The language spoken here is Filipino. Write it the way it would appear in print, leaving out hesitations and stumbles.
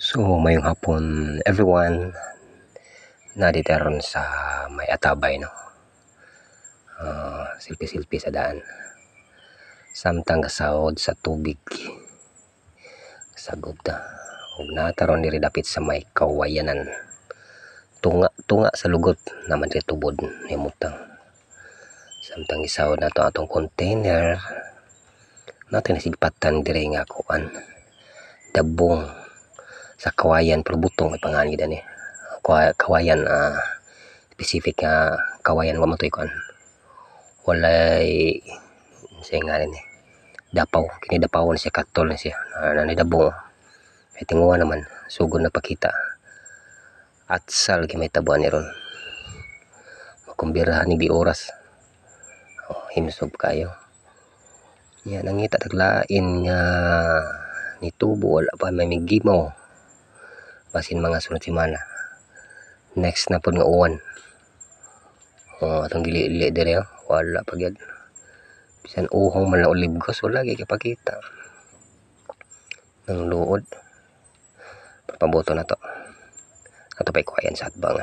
So, mayong hapon everyone, naditaron sa may atabay, no? Silpi-silpi sa daan. Samtang kasahod sa tubig. Sagod na. Huwag nataron diri dapit sa may kawayanan. Tunga sa lugot naman diri tubod ni mutang. Samtang isahod na to atong container. Natin nasigpatan diri nga kuan. Dabong sa kawayan pero butong may pangani dani. Kawayan specific nga kawayan wa man toy kuan. Walay say nga ni dapaw, kini dapawon siya katol siya. Nanidabong. Ay tinguha naman sugod na pakita. Atsal may tabuan ni ron. Makumbirahan ni di oras. Himsog kayo. Yan nangita taglain nga nitubo wala pa may migimaw. Basin mga sunod semana. Next na po nga uwan. Atong dili-dili dire wala pa gyud. Bisan uhong man na olibgos wala gyud kapakita. Nang luod. Papaboto na to. Ato pa'y kuhayan sa atbang